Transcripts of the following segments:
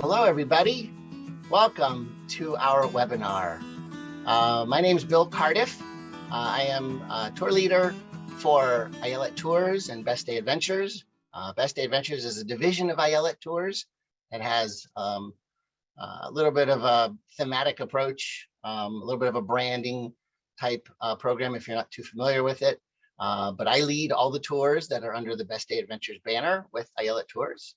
Hello, everybody. Welcome to our webinar. My name is Bill Cardiff. I am a tour leader for Ayelet Tours and Best Day Adventures. Best Day Adventures is a division of Ayelet Tours and has a little bit of a thematic approach, a little bit of a branding type program if you're not too familiar with it. But I lead all the tours that are under the Best Day Adventures banner with Ayelet Tours.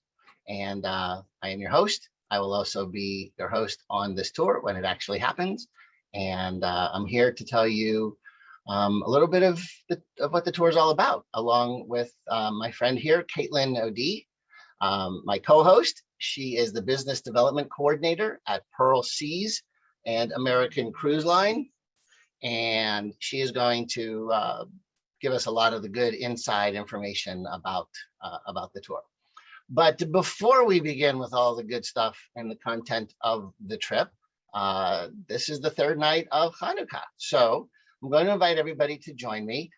And I am your host. I will also be your host on this tour when it actually happens. And I'm here to tell you a little bit of what the tour is all about, along with my friend here, Caitlin O'D, my co-host. She is the business development coordinator at Pearl Seas and American Cruise Line. And she is going to give us a lot of the good inside information about the tour. But before we begin with all the good stuff and the content of the trip, this is the third night of Hanukkah. So I'm going to invite everybody to join me.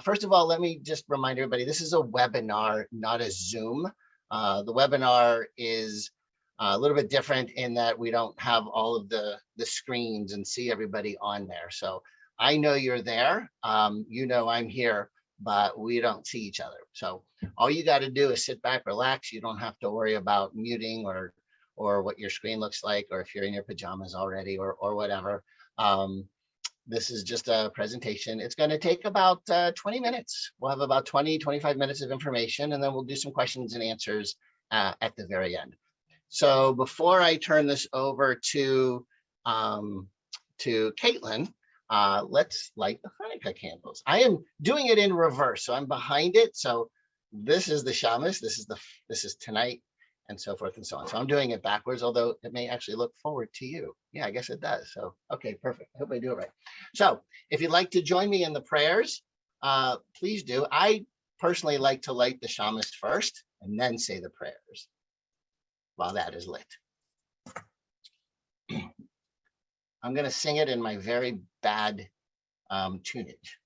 First of all, let me just remind everybody, this is a webinar, not a Zoom. The webinar is a little bit different in that we don't have all of the screens and see everybody on there. So I know you're there. You know I'm here, but we don't see each other. So all you got to do is sit back, relax. You don't have to worry about muting or what your screen looks like, or if you're in your pajamas already or whatever. This is just a presentation. It's going to take about 20 minutes. We'll have about 20-25 minutes of information, and then we'll do some questions and answers at the very end. So before I turn this over to Caitlin, let's light the Hanukkah candles. I am doing it in reverse, so I'm behind it. So this is the Shamus, this is tonight, and so forth and so on. So I'm doing it backwards, although it may actually look forward to you. Yeah, I guess it does. So, okay, perfect. I hope I do it right. So if you'd like to join me in the prayers, please do. I personally like to light the Shamus first and then say the prayers while that is lit. I'm going to sing it in my very bad tunage.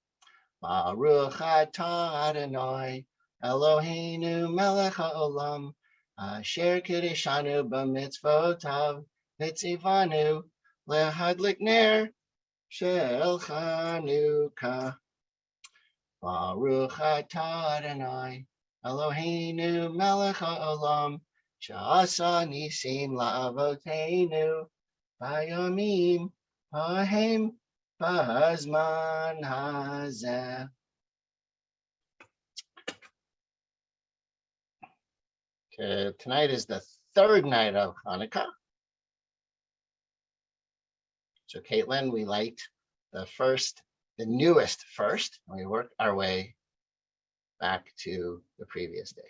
Baruch atah Adonai Eloheinu melech haolam asher kiddushanu b'mitzvotav v'tzivanu lehadlik ner shel Chanukah. Baruch atah Adonai Eloheinu melech haolam she'asa nisim la'avoteinu Bayomim Hahem Bazman Hazeh. Okay, tonight is the third night of Hanukkah. So Caitlin, we light the newest first, and we work our way back to the previous days.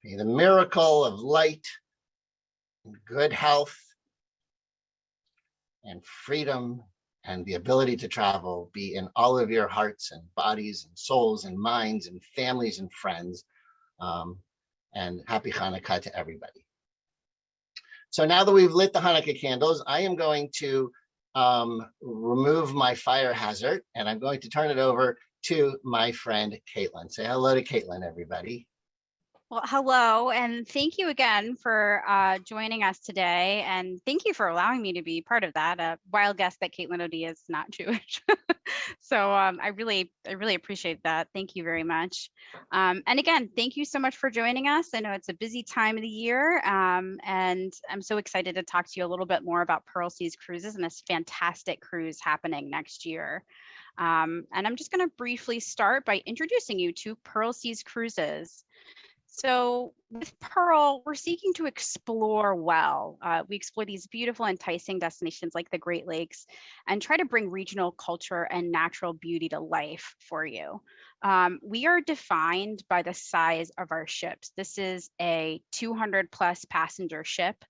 May the miracle of light and good health and freedom and the ability to travel be in all of your hearts and bodies and souls and minds and families and friends. And happy Hanukkah to everybody. So now that we've lit the Hanukkah candles, I am going to remove my fire hazard, and I'm going to turn it over to my friend Caitlin. Say hello to Caitlin, everybody. Well, hello, and thank you again for joining us today, and thank you for allowing me to be part of that. A wild guess that Caitlin O'D is not Jewish, so I really appreciate that. Thank you very much, and again, thank you so much for joining us. I know it's a busy time of the year, and I'm so excited to talk to you a little bit more about Pearl Seas Cruises and this fantastic cruise happening next year. And I'm just going to briefly start by introducing you to Pearl Seas Cruises. So with Pearl, we're seeking to explore well. We explore these beautiful, enticing destinations like the Great Lakes and try to bring regional culture and natural beauty to life for you. We are defined by the size of our ships. This is a 200 plus passenger ship.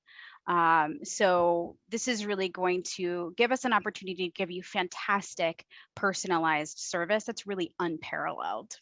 So this is really going to give us an opportunity to give you fantastic personalized service that's really unparalleled.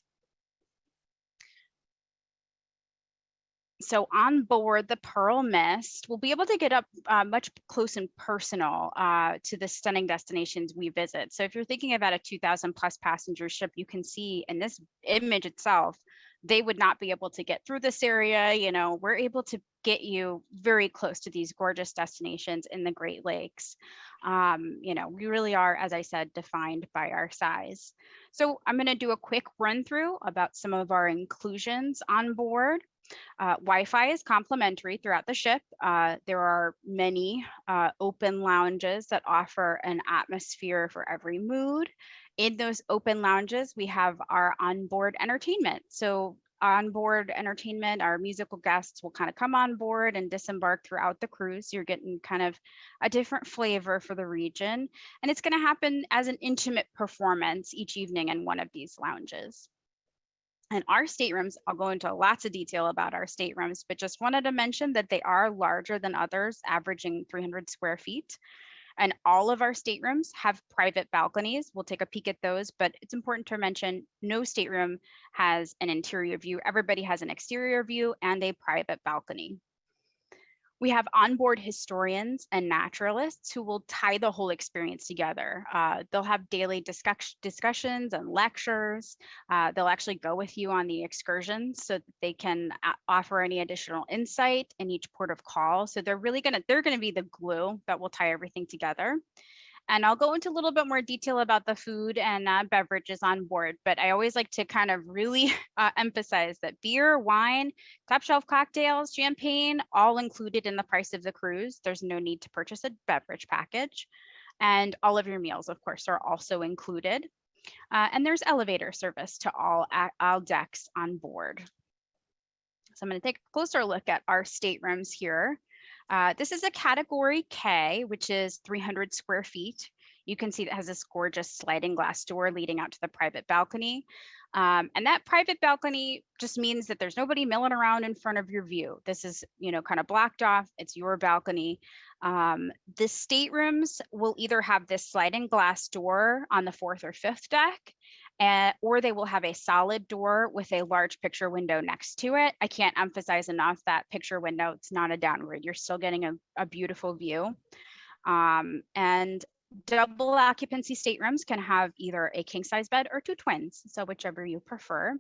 So on board the Pearl Mist, we'll be able to get up much close and personal to the stunning destinations we visit. So if you're thinking about a 2,000 plus passenger ship, you can see in this image itself they would not be able to get through this area. You know, we're able to get you very close to these gorgeous destinations in the Great Lakes. You know, we really are, as I said, defined by our size. So I'm going to do a quick run through about some of our inclusions on board. Wi-Fi is complimentary throughout the ship. There are many open lounges that offer an atmosphere for every mood. In those open lounges, we have our onboard entertainment. So onboard entertainment, our musical guests will kind of come on board and disembark throughout the cruise. You're getting kind of a different flavor for the region. And it's going to happen as an intimate performance each evening in one of these lounges. And our staterooms, I'll go into lots of detail about our staterooms, but just wanted to mention that they are larger than others, averaging 300 square feet. And all of our staterooms have private balconies. We'll take a peek at those, but it's important to mention no stateroom has an interior view. Everybody has an exterior view and a private balcony. We have onboard historians and naturalists who will tie the whole experience together. They'll have daily discussions and lectures. They'll actually go with you on the excursions so that they can offer any additional insight in each port of call. So they're gonna be the glue that will tie everything together. And I'll go into a little bit more detail about the food and beverages on board, but I always like to kind of really emphasize that beer, wine, top shelf cocktails, champagne, all included in the price of the cruise. There's no need to purchase a beverage package. And all of your meals, of course, are also included. And there's elevator service to all decks on board. So I'm going to take a closer look at our staterooms here. This is a category K, which is 300 square feet. You can see that has this gorgeous sliding glass door leading out to the private balcony. And that private balcony just means that there's nobody milling around in front of your view. This is, you know, kind of blocked off. It's your balcony. The staterooms will either have this sliding glass door on the 4th or 5th deck, or they will have a solid door with a large picture window next to it. I can't emphasize enough that picture window, it's not a downward. You're still getting a beautiful view. And double occupancy staterooms can have either a king size bed or 2 twins, so whichever you prefer.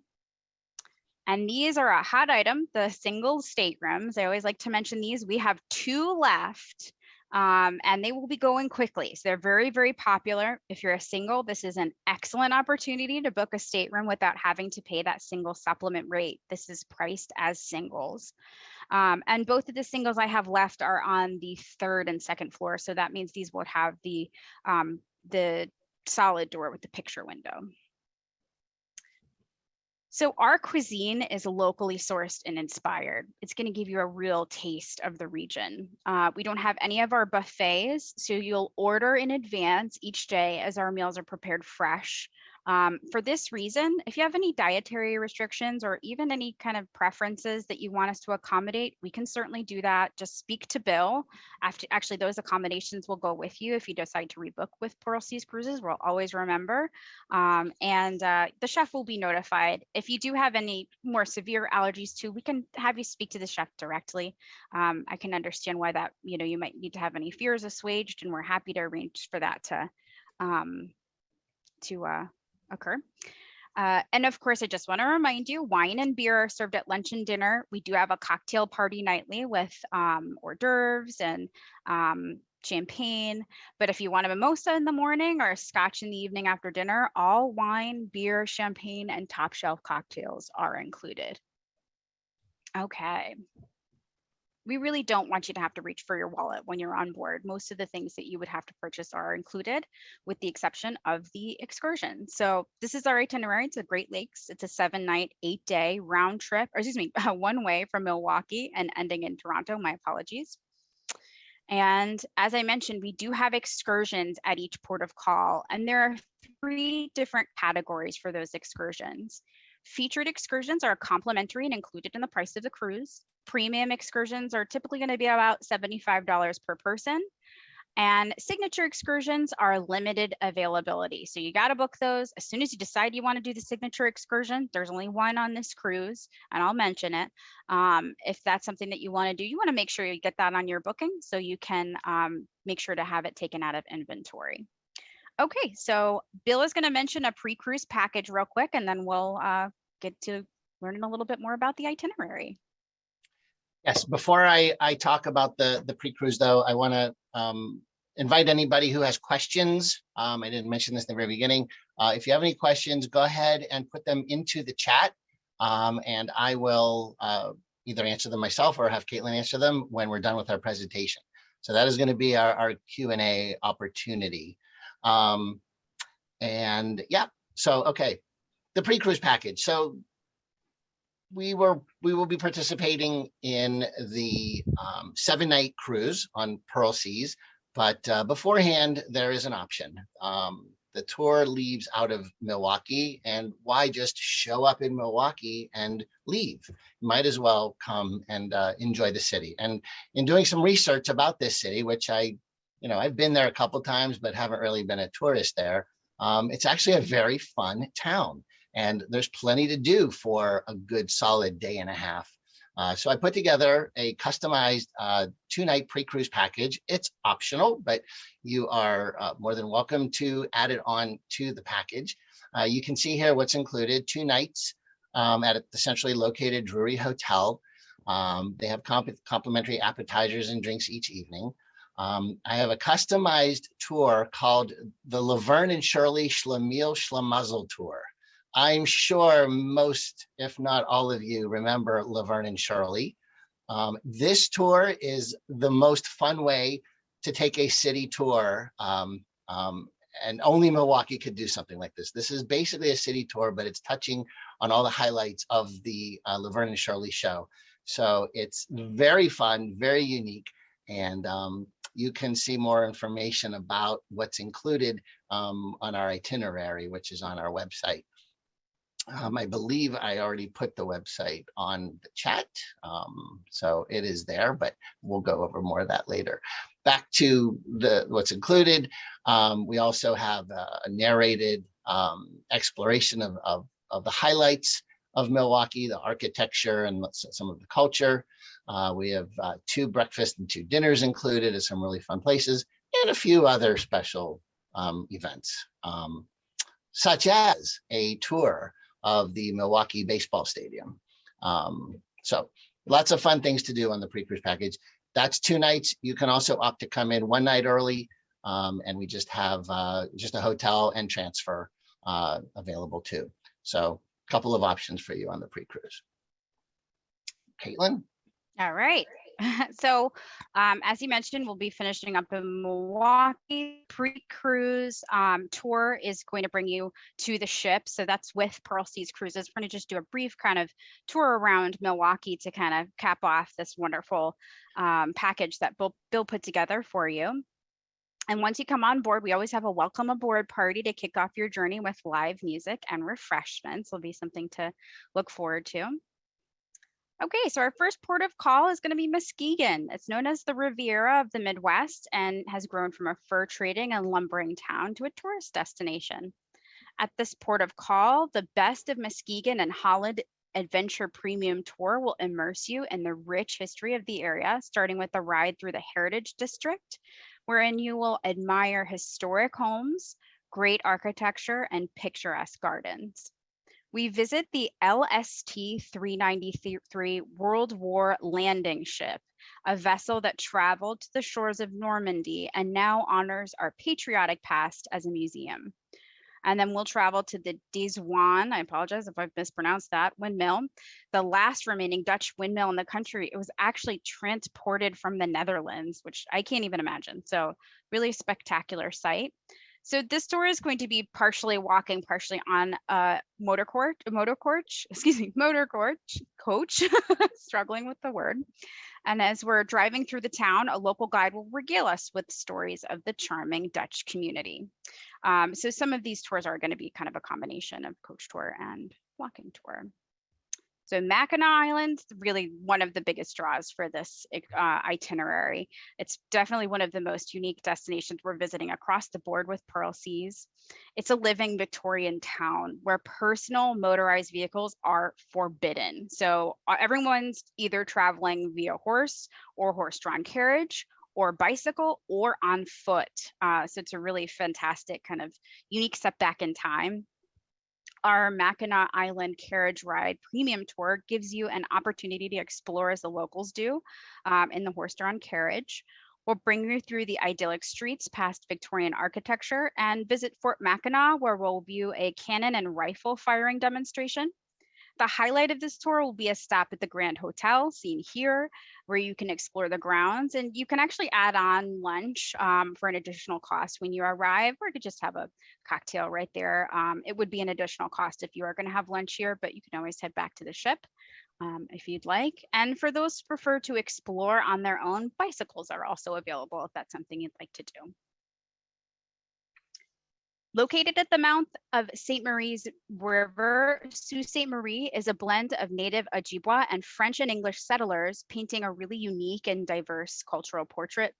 And these are a hot item, the single staterooms. I always like to mention these. We have 2 left. And they will be going quickly. So they're very, very popular. If you're a single, this is an excellent opportunity to book a stateroom without having to pay that single supplement rate. This is priced as singles. And both of the singles I have left are on the 3rd and 2nd floor. So that means these will have the solid door with the picture window. So our cuisine is locally sourced and inspired. It's going to give you a real taste of the region. We don't have any of our buffets, so you'll order in advance each day as our meals are prepared fresh. For this reason, if you have any dietary restrictions or even any kind of preferences that you want us to accommodate, we can certainly do that. Just speak to Bill. Actually, those accommodations will go with you if you decide to rebook with Pearl Seas Cruises. We'll always remember. And the chef will be notified. If you do have any more severe allergies too, we can have you speak to the chef directly. I can understand why that, you know, you might need to have any fears assuaged, and we're happy to arrange for that to occur. And of course, I just want to remind you, wine and beer are served at lunch and dinner. We do have a cocktail party nightly with hors d'oeuvres and champagne. But if you want a mimosa in the morning or a scotch in the evening after dinner, all wine, beer, champagne, and top shelf cocktails are included. Okay. We really don't want you to have to reach for your wallet when you're on board. Most of the things that you would have to purchase are included, with the exception of the excursion. So this is our itinerary to the Great Lakes. It's a 7-night, 8-day round trip, or excuse me, one way from Milwaukee and ending in Toronto. My apologies. And as I mentioned, we do have excursions at each port of call, and there are 3 different categories for those excursions. Featured excursions are complimentary and included in the price of the cruise. Premium excursions are typically going to be about $75 per person. And signature excursions are limited availability. So you got to book those as soon as you decide you want to do the signature excursion. There's only one on this cruise, and I'll mention it. If that's something that you want to do, you want to make sure you get that on your booking so you can make sure to have it taken out of inventory. Okay, so Bill is going to mention a pre-cruise package real quick, and then we'll get to learning a little bit more about the itinerary. Yes, before I talk about the pre-cruise though, I want to invite anybody who has questions. I didn't mention this in the very beginning. If you have any questions, go ahead and put them into the chat, and I will either answer them myself or have Caitlin answer them when we're done with our presentation. So that is going to be our Q&A opportunity. And yeah, so okay, the pre-cruise package. So we will be participating in the 7-night cruise on Pearl Seas, but beforehand there is an option. The tour leaves out of Milwaukee, and why just show up in Milwaukee and leave? Might as well come and enjoy the city. And in doing some research about this city, which I've been there a couple times, but haven't really been a tourist there. It's actually a very fun town. And there's plenty to do for a good solid day and a half. So I put together a customized 2-night pre-cruise package. It's optional, but you are more than welcome to add it on to the package. You can see here what's included: 2 nights at the centrally located Drury Hotel. They have complimentary appetizers and drinks each evening. I have a customized tour called the Laverne and Shirley Schlemiel Schlemazel Tour. I'm sure most, if not all of you, remember Laverne and Shirley. This tour is the most fun way to take a city tour, and only Milwaukee could do something like this. This is basically a city tour, but it's touching on all the highlights of the Laverne and Shirley show. So it's very fun, very unique, and you can see more information about what's included on our itinerary, which is on our website. I believe I already put the website on the chat, so it is there, but we'll go over more of that later. Back to what's included. We also have a narrated exploration of the highlights of Milwaukee, the architecture and some of the culture. We have 2 breakfasts and 2 dinners included at some really fun places, and a few other special events, such as a tour of the Milwaukee baseball stadium. So lots of fun things to do on the pre-cruise package. That's 2 nights. You can also opt to come in 1 night early, and we just have just a hotel and transfer available too. So a couple of options for you on the pre-cruise. Caitlin? All right. So as you mentioned, we'll be finishing up the Milwaukee pre-cruise tour is going to bring you to the ship. So that's with Pearl Seas Cruises. We're going to just do a brief kind of tour around Milwaukee to kind of cap off this wonderful package that Bill put together for you. And once you come on board, we always have a welcome aboard party to kick off your journey with live music and refreshments. Will be something to look forward to. Okay, so our first port of call is going to be Muskegon. It's known as the Riviera of the Midwest and has grown from a fur trading and lumbering town to a tourist destination. At this port of call, the Best of Muskegon and Holland Adventure Premium Tour will immerse you in the rich history of the area, starting with a ride through the Heritage District, wherein you will admire historic homes, great architecture, and picturesque gardens. We visit the LST-393 World War landing ship, a vessel that traveled to the shores of Normandy and now honors our patriotic past as a museum. And then we'll travel to the Deswan, I apologize if I've mispronounced that, windmill, the last remaining Dutch windmill in the country. It was actually transported from the Netherlands, which I can't even imagine. So really spectacular sight. So this tour is going to be partially walking, partially on a motor coach, struggling with the word. And as we're driving through the town, a local guide will regale us with stories of the charming Dutch community. So some of these tours are going to be kind of a combination of coach tour and walking tour. So Mackinac Island, really one of the biggest draws for this itinerary. It's definitely one of the most unique destinations we're visiting across the board with Pearl Seas. It's a living Victorian town where personal motorized vehicles are forbidden. So everyone's either traveling via horse or horse-drawn carriage, or bicycle, or on foot. So it's a really fantastic kind of unique step back in time. our Mackinac Island carriage ride premium tour gives you an opportunity to explore as the locals do in the horse-drawn carriage. We'll bring you through the idyllic streets past Victorian architecture and visit Fort Mackinac, where we'll view a cannon and rifle firing demonstration. The highlight of this tour will be a stop at the Grand Hotel, seen here, where you can explore the grounds, and you can actually add on lunch for an additional cost when you arrive, or you could just have a cocktail right there. It would be an additional cost if you are going to have lunch here, but you can always head back to the ship if you'd like. And for those who prefer to explore on their own, bicycles are also available if that's something you'd like to do. Located at the mouth of St. Marie's River, Sault Ste. Marie is a blend of native Ojibwa and French and English settlers, painting a really unique and diverse cultural portrait.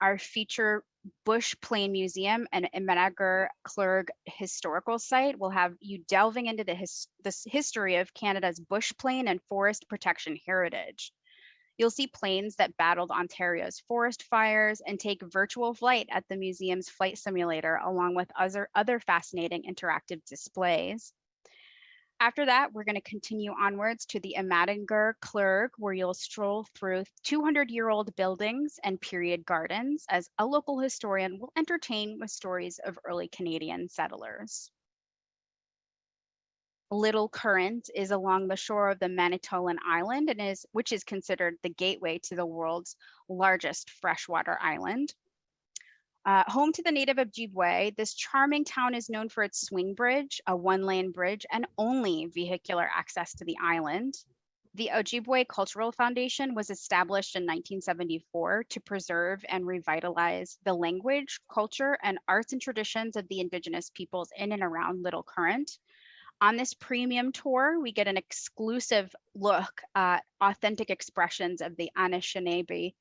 Our feature Bush Plain Museum and Imanagar Clerg Historical Site will have you delving into the history of Canada's bush plain and forest protection heritage. You'll see planes that battled Ontario's forest fires and take virtual flight at the museum's flight simulator, along with other fascinating interactive displays. After that, we're going to continue onwards to the Imadanger Clerg, where you'll stroll through 200-year-old buildings and period gardens as a local historian will entertain with stories of early Canadian settlers. Little Current is along the shore of the Manitoulin Island and which is considered the gateway to the world's largest freshwater island. Home to the native Ojibwe, this charming town is known for its swing bridge, a one-lane bridge, and only vehicular access to the island. The Ojibwe Cultural Foundation was established in 1974 to preserve and revitalize the language, culture, and arts and traditions of the Indigenous peoples in and around Little Current. On this premium tour, we get an exclusive look at authentic expressions of the Anishinaabe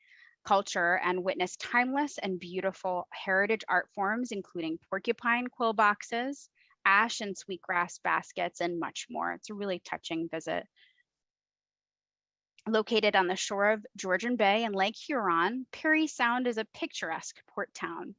culture and witness timeless and beautiful heritage art forms, including porcupine quill boxes, ash and sweetgrass baskets, and much more. It's a really touching visit. Located on the shore of Georgian Bay and Lake Huron, Parry Sound is a picturesque port town.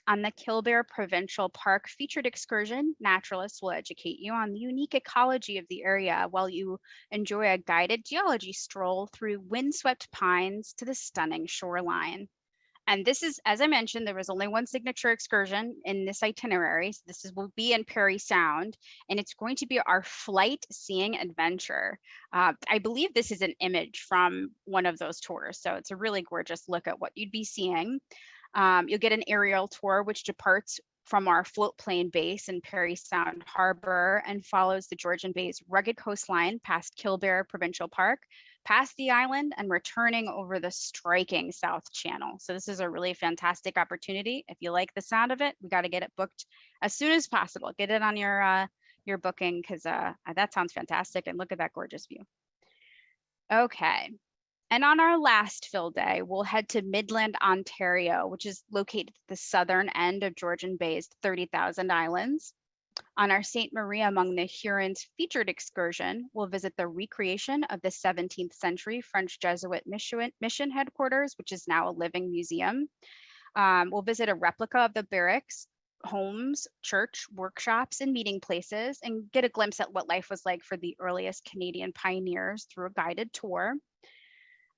On the Killbear Provincial Park featured excursion, naturalists will educate you on the unique ecology of the area while you enjoy a guided geology stroll through windswept pines to the stunning shoreline. And this is, as I mentioned, there was only one signature excursion in this itinerary. So will be in Parry Sound, and it's going to be our flight seeing adventure. I believe this is an image from one of those tours. So it's a really gorgeous look at what you'd be seeing. You'll get an aerial tour, which departs from our float plane base in Parry Sound Harbor and follows the Georgian Bay's rugged coastline past Killbear Provincial Park, past the island, and returning over the striking South Channel. So this is a really fantastic opportunity. If you like the sound of it, we got to get it booked as soon as possible. Get it on your booking because that sounds fantastic. And look at that gorgeous view. Okay. And on our last fill day, we'll head to Midland, Ontario, which is located at the southern end of Georgian Bay's 30,000 islands. On our Ste. Marie Among the Hurons featured excursion, we'll visit the recreation of the 17th century French Jesuit mission headquarters, which is now a living museum. We'll visit a replica of the barracks, homes, church, workshops, and meeting places, and get a glimpse at what life was like for the earliest Canadian pioneers through a guided tour.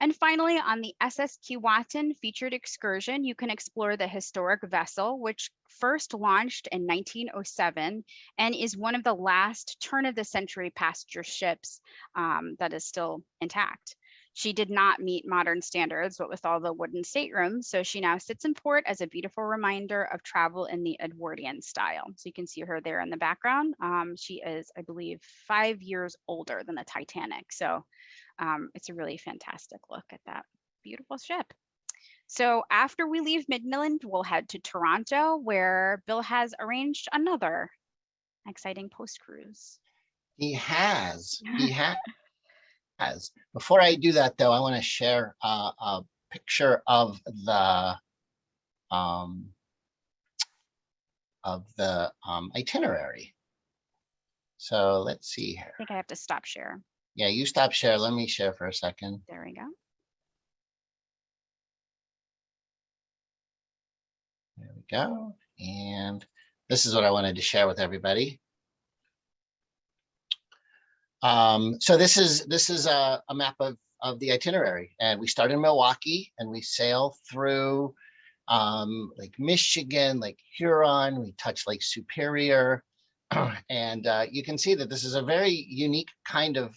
And finally, on the SS Keewatin featured excursion, you can explore the historic vessel, which first launched in 1907 and is one of the last turn of the century passenger ships that is still intact. She did not meet modern standards, but with all the wooden staterooms, so she now sits in port as a beautiful reminder of travel in the Edwardian style. So you can see her there in the background. She is, I believe, 5 years older than the Titanic. So it's a really fantastic look at that beautiful ship. So after we leave Midland, we'll head to Toronto, where Bill has arranged another exciting post cruise. He has. Before I do that, though, I want to share a picture of the itinerary. So let's see here. I think I have to stop share. Yeah, you stop share. Let me share for a second. There we go. There we go. And this is what I wanted to share with everybody. So this is a map of the itinerary, and we start in Milwaukee and we sail through Lake Michigan, Lake Huron. We touch Lake Superior, and you can see that this is a very unique kind of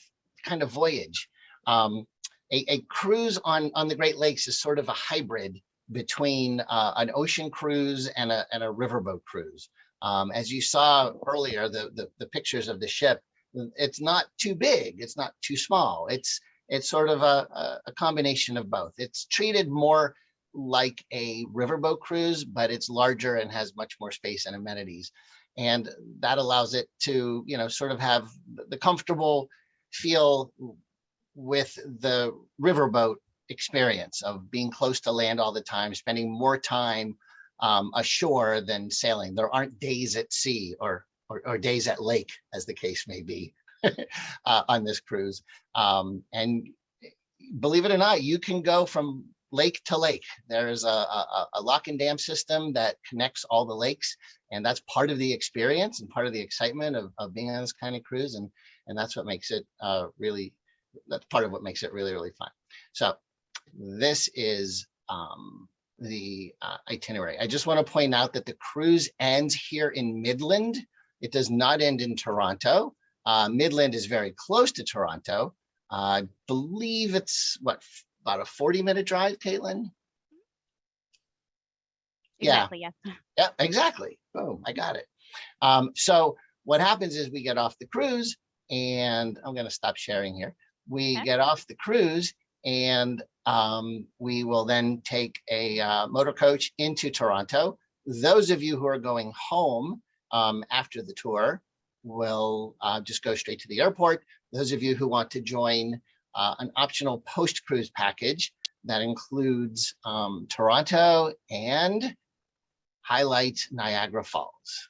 voyage. A cruise on the Great Lakes is sort of a hybrid between an ocean cruise and a riverboat cruise. As you saw earlier, the pictures of the ship, it's not too big, it's not too small. It's sort of a combination of both. It's treated more like a riverboat cruise, but it's larger and has much more space and amenities. And that allows it to, sort of have the comfortable feel with the riverboat experience of being close to land all the time, spending more time ashore than sailing. There aren't days at sea or days at lake, as the case may be, on this cruise. And believe it or not, you can go from lake to lake. There's a lock and dam system that connects all the lakes, and that's part of the experience and part of the excitement of being on this kind of cruise. And that's what makes it that's part of what makes it really, really fun. So this is the itinerary. I just want to point out that the cruise ends here in Midland. It does not end in Toronto. Midland is very close to Toronto. I believe it's about a 40-minute drive, Caitlin? Exactly, yeah. Yeah, exactly. Boom, I got it. So what happens is we get off the cruise, and I'm going to stop sharing here. We get off the cruise, and we will then take a motor coach into Toronto. Those of you who are going home after the tour will just go straight to the airport. Those of you who want to join an optional post-cruise package that includes Toronto and highlights Niagara Falls.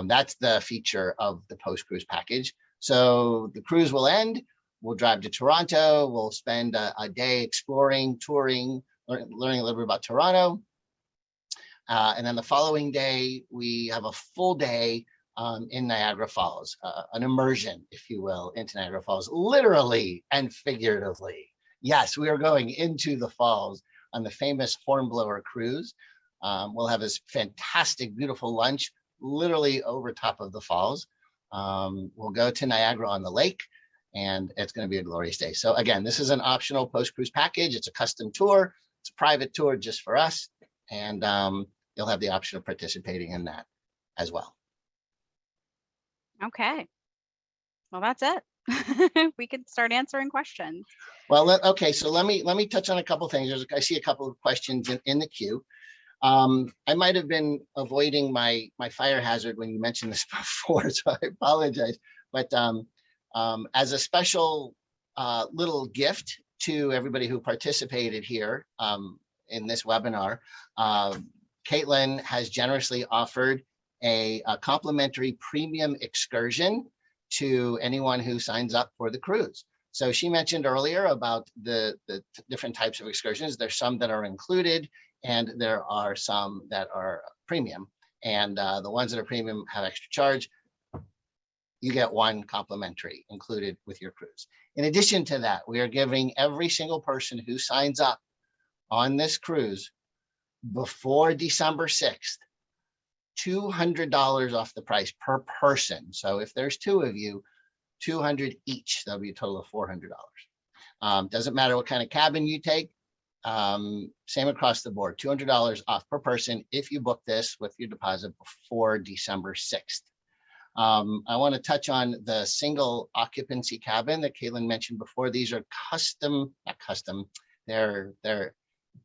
That's the feature of the post-cruise package. So the cruise will end. We'll drive to Toronto. We'll spend a day exploring, touring, learning a little bit about Toronto. And then the following day, we have a full day in Niagara Falls, an immersion, if you will, into Niagara Falls, literally and figuratively. Yes, we are going into the falls on the famous Hornblower cruise. We'll have this fantastic, beautiful lunch, literally over top of the falls. We'll go to Niagara on the lake, and it's going to be a glorious day. So again, this is an optional post-cruise package. It's a custom tour. It's a private tour just for us. And you'll have the option of participating in that as well. Okay. Well, that's it. We could start answering questions. Well, okay. So let me touch on a couple of things. I see a couple of questions in the queue. I might have been avoiding my fire hazard when you mentioned this before, so I apologize. But as a special little gift to everybody who participated here in this webinar, Caitlin has generously offered a complimentary premium excursion to anyone who signs up for the cruise. So she mentioned earlier about the different types of excursions. There's some that are included, and there are some that are premium. And the ones that are premium have extra charge. You get one complimentary included with your cruise. In addition to that, we are giving every single person who signs up on this cruise before December 6th, $200 off the price per person. So if there's two of you, $200 each, that'll be a total of $400. Doesn't matter what kind of cabin you take. Same across the board, $200 off per person if you book this with your deposit before December 6th. I want to touch on the single occupancy cabin that Caitlin mentioned before. These are not custom, they're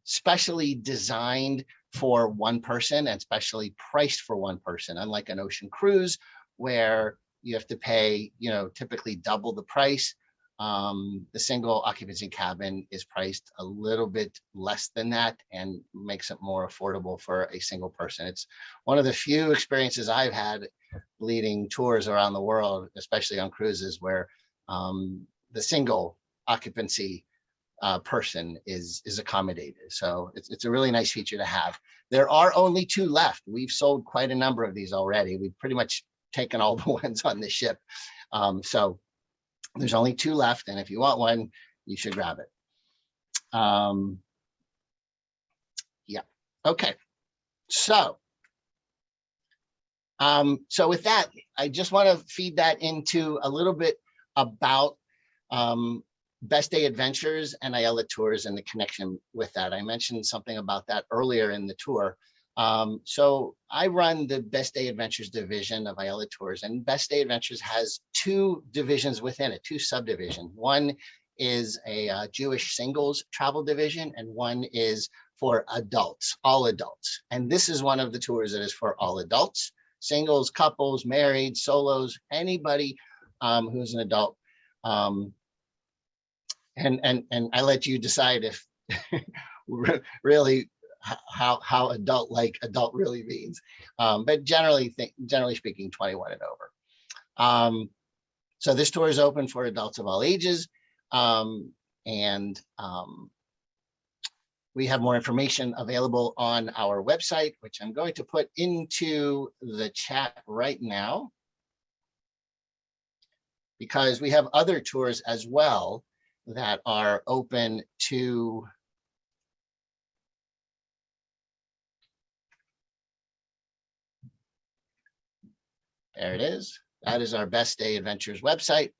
specially designed for one person and specially priced for one person, unlike an ocean cruise where you have to pay, typically double the price. The single occupancy cabin is priced a little bit less than that and makes it more affordable for a single person. It's one of the few experiences I've had leading tours around the world, especially on cruises, where the single occupancy person is accommodated. So it's a really nice feature to have. There are only 2 left. We've sold quite a number of these already. We've pretty much taken all the ones on the ship. So There's only 2 left, and if you want one, you should grab it. Yeah. Okay. So with that, I just want to feed that into a little bit about Best Day Adventures and Ayala Tours and the connection with that. I mentioned something about that earlier in the tour. So I run the Best Day Adventures division of Ayala Tours, and Best Day Adventures has 2 divisions within it, 2 subdivisions. One is a Jewish singles travel division, and one is for adults, all adults. And this is one of the tours that is for all adults, singles, couples, married, solos, anybody who's an adult. And I let you decide if really how adult really means, but generally speaking, 21 and over. So this tour is open for adults of all ages, and we have more information available on our website, which I'm going to put into the chat right now, because we have other tours as well that are open to there it is. That is our Best Day Adventures website.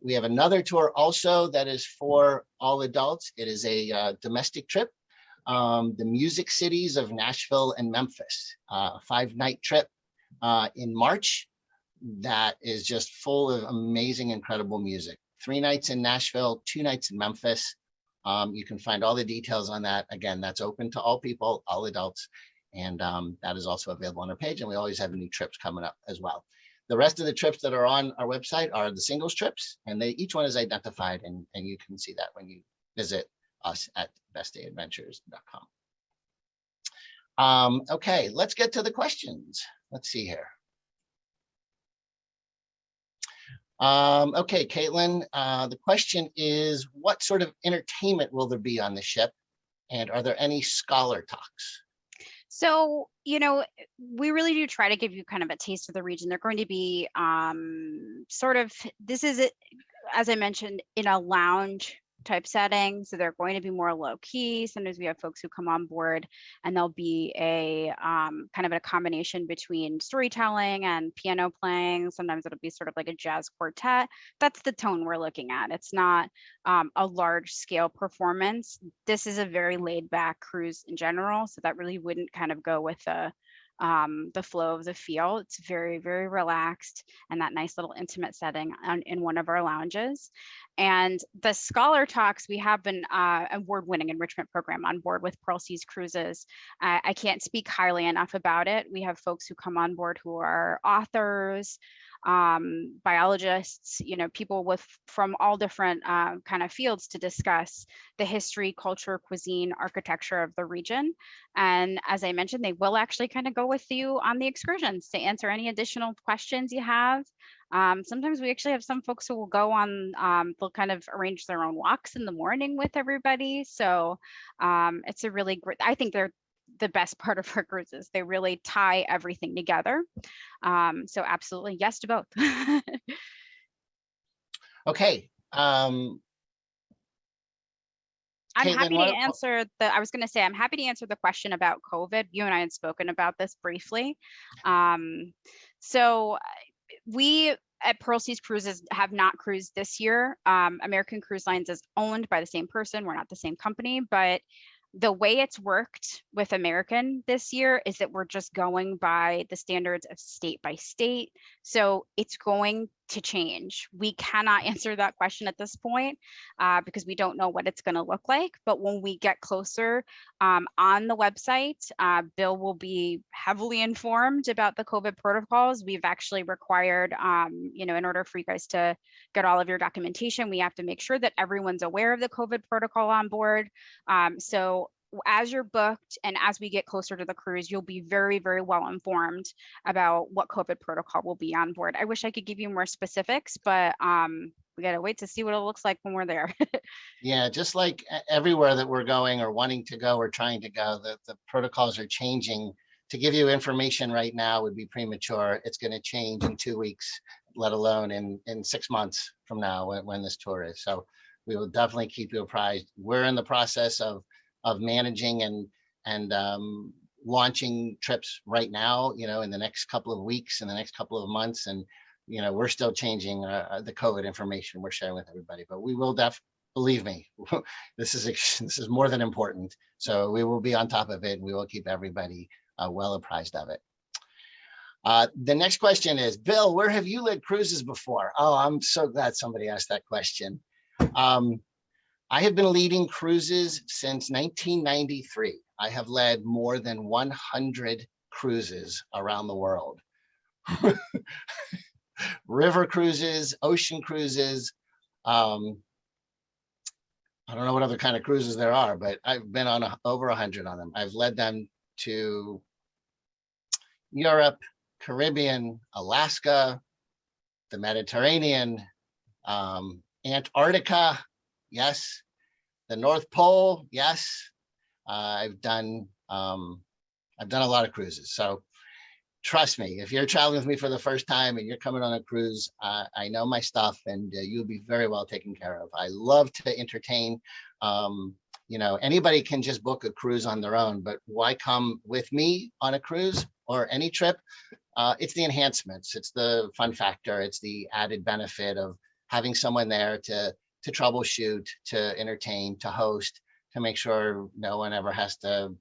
We have another tour also that is for all adults. It is a domestic trip, the Music Cities of Nashville and Memphis, a 5-night trip in March that is just full of amazing, incredible music. 3 nights in Nashville, 2 nights in Memphis. You can find all the details on that. Again, that's open to all people, all adults, and that is also available on our page. And we always have new trips coming up as well. The rest of the trips that are on our website are the singles trips, and each one is identified, and you can see that when you visit us at bestdayadventures.com. Okay, let's get to the questions. Let's see here. Okay, Caitlin, the question is, what sort of entertainment will there be on the ship? And are there any scholar talks? So, we really do try to give you kind of a taste of the region. They're going to be this is, as I mentioned, in a lounge type setting. So they're going to be more low key. Sometimes we have folks who come on board and there'll be a kind of a combination between storytelling and piano playing. Sometimes it'll be sort of like a jazz quartet. That's the tone we're looking at. It's not a large scale performance. This is a very laid back cruise in general. So that really wouldn't kind of go with the flow of the feel. It's very, very relaxed, and that nice little intimate setting in one of our lounges. And the Scholar Talks, we have an award-winning enrichment program on board with Pearl Seas Cruises. I can't speak highly enough about it. We have folks who come on board who are authors, biologists, people from all different kind of fields to discuss the history, culture, cuisine, architecture of the region. And as I mentioned, they will actually kind of go with you on the excursions to answer any additional questions you have. Sometimes we actually have some folks who will go on, they'll kind of arrange their own walks in the morning with everybody. So it's a really great, I think they're the best part of our cruises. They really tie everything together. So absolutely yes to both. Okay. I'm Caitlin, happy to answer I was going to say, I'm happy to answer the question about COVID. You and I had spoken about this briefly. So we at Pearl Seas Cruises have not cruised this year. American Cruise Lines is owned by the same person. We're not the same company, but the way it's worked with American this year is that we're just going by the standards of state by state. So it's going to change. We cannot answer that question at this point because we don't know what it's going to look like. But when we get closer on the website, Bill will be heavily informed about the COVID protocols. We've actually required, in order for you guys to get all of your documentation, we have to make sure that everyone's aware of the COVID protocol on board. So as you're booked and as we get closer to the cruise, you'll be very, very well informed about what COVID protocol will be on board. I wish I could give you more specifics, but we got to wait to see what it looks like when we're there. Yeah, just like everywhere that we're going or wanting to go or trying to go, the protocols are changing. To give you information right now would be premature. It's going to change in 2 weeks let alone in 6 months from now when this tour is. So we will definitely keep you apprised. We're in the process of managing and launching trips right now, in the next couple of weeks, in the next couple of months. And, we're still changing the COVID information we're sharing with everybody, but we will believe me, this is more than important. So we will be on top of it. We will keep everybody well apprised of it. The next question is, Bill, where have you led cruises before? Oh, I'm so glad somebody asked that question. I have been leading cruises since 1993. I have led more than 100 cruises around the world. River cruises, ocean cruises. I don't know what other kind of cruises there are, but I've been on over 100 on them. I've led them to Europe, Caribbean, Alaska, the Mediterranean, Antarctica, yes, the North Pole, yes. I've done a lot of cruises. So trust me, if you're traveling with me for the first time and you're coming on a cruise, I know my stuff, and you'll be very well taken care of. I love to entertain. Anybody can just book a cruise on their own, but why come with me on a cruise or any trip? It's the enhancements, it's the fun factor, it's the added benefit of having someone there to troubleshoot, to entertain, to host, to make sure no one ever has to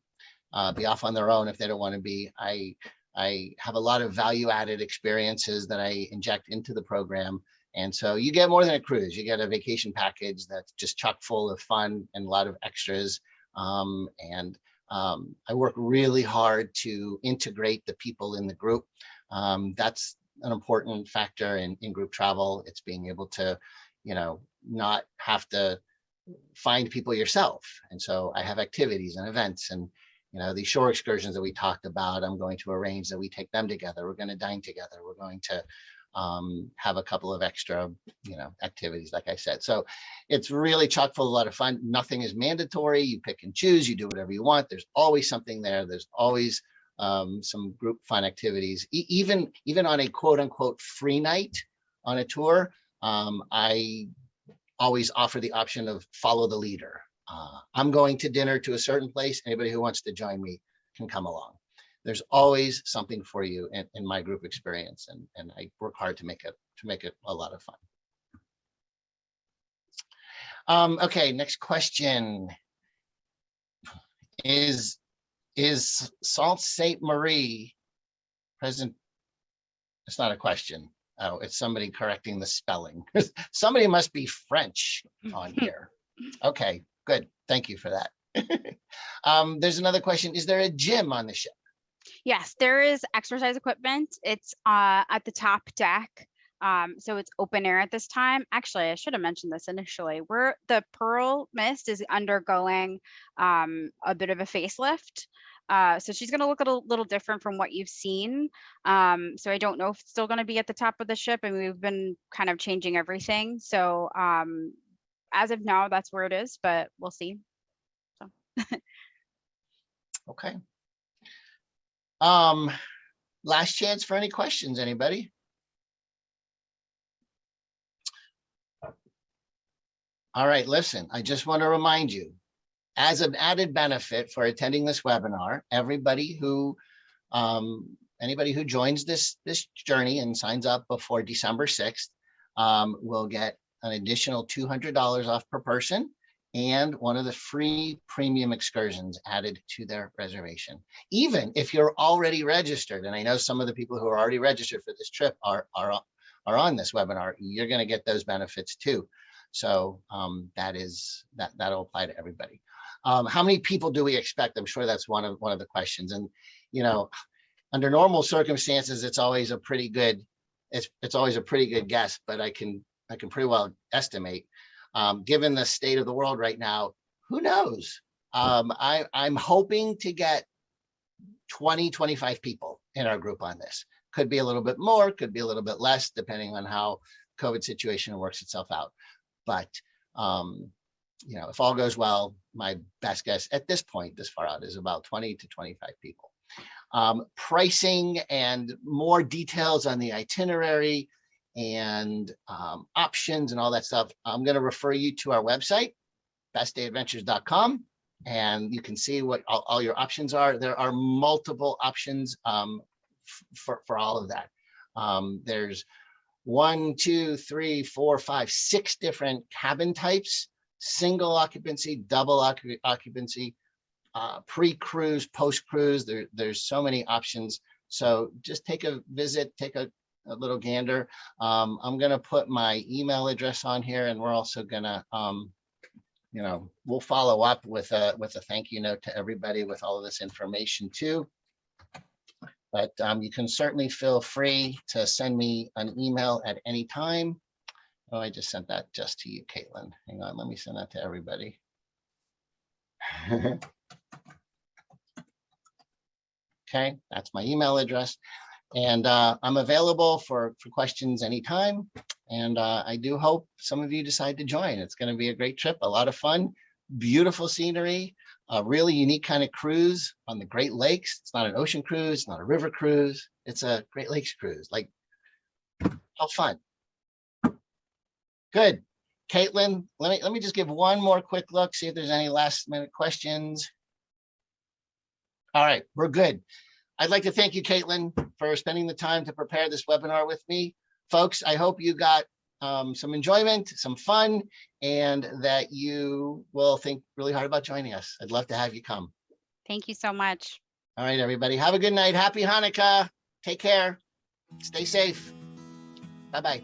be off on their own if they don't want to be. I have a lot of value-added experiences that I inject into the program. And so you get more than a cruise. You get a vacation package that's just chock full of fun and a lot of extras. I work really hard to integrate the people in the group. That's an important factor in group travel. It's being able to, not have to find people yourself. And so I have activities and events, and these shore excursions that we talked about, I'm going to arrange that we take them together. We're going to dine together. We're going to have a couple of extra, activities, like I said. So it's really chock full of a lot of fun. Nothing is mandatory. You pick and choose. You do whatever you want. There's always something there. There's always some group fun activities. Even on a quote unquote free night on a tour, I always offer the option of follow the leader. I'm going to dinner to a certain place. Anybody who wants to join me can come along. There's always something for you in my group experience, and I work hard to make it a lot of fun. Okay, next question is Sault Ste. Marie present? It's not a question. Oh, it's somebody correcting the spelling. Somebody must be French on here. Okay, good. Thank you for that. There's another question. Is there a gym on the ship? Yes, there is exercise equipment. It's at the top deck. So it's open air at this time. Actually, I should have mentioned this initially. The Pearl Mist is undergoing a bit of a facelift. So she's going to look a little different from what you've seen. So I don't know if it's still going to be at the top of the ship, and we've been kind of changing everything. So as of now, that's where it is, but we'll see. So. Okay. Last chance for any questions, anybody? All right, listen, I just want to remind you, as an added benefit for attending this webinar, anybody who joins this journey and signs up before December 6th will get an additional $200 off per person and one of the free premium excursions added to their reservation. Even if you're already registered, and I know some of the people who are already registered for this trip are on this webinar, you're going to get those benefits too. So that'll apply to everybody. How many people do we expect? I'm sure that's one of the questions. And under normal circumstances, it's always a pretty good guess, but I can pretty well estimate. Given the state of the world right now, who knows? I'm hoping to get 20, 25 people in our group on this. Could be a little bit more, could be a little bit less, depending on how COVID situation works itself out. But if all goes well, my best guess at this point, this far out, is about 20 to 25 people. Pricing and more details on the itinerary and options and all that stuff, I'm going to refer you to our website, bestdayadventures.com, and you can see what all your options are. There are multiple options for all of that. There's 1, 2, 3, 4, 5, 6 different cabin types: single occupancy, double occupancy, pre-cruise, post-cruise. There's so many options. So just take a visit, take a little gander. I'm going to put my email address on here, and we're also going to, we'll follow up with a thank you note to everybody with all of this information too. But you can certainly feel free to send me an email at any time. Oh, I just sent that just to you, Caitlin. Hang on, let me send that to everybody. Okay, that's my email address. And I'm available for questions anytime. And I do hope some of you decide to join. It's going to be a great trip, a lot of fun, beautiful scenery, a really unique kind of cruise on the Great Lakes. It's not an ocean cruise, it's not a river cruise. It's a Great Lakes cruise. Like, how fun. Good. Caitlin, let me just give one more quick look, see if there's any last minute questions. All right, we're good. I'd like to thank you, Caitlin, for spending the time to prepare this webinar with me. Folks, I hope you got some enjoyment, some fun, and that you will think really hard about joining us. I'd love to have you come. Thank you so much. All right, everybody. Have a good night. Happy Hanukkah. Take care. Stay safe. Bye-bye.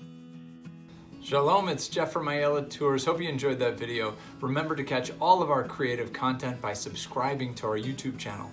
Shalom, it's Jeff from Ayala Tours. Hope you enjoyed that video. Remember to catch all of our creative content by subscribing to our YouTube channel.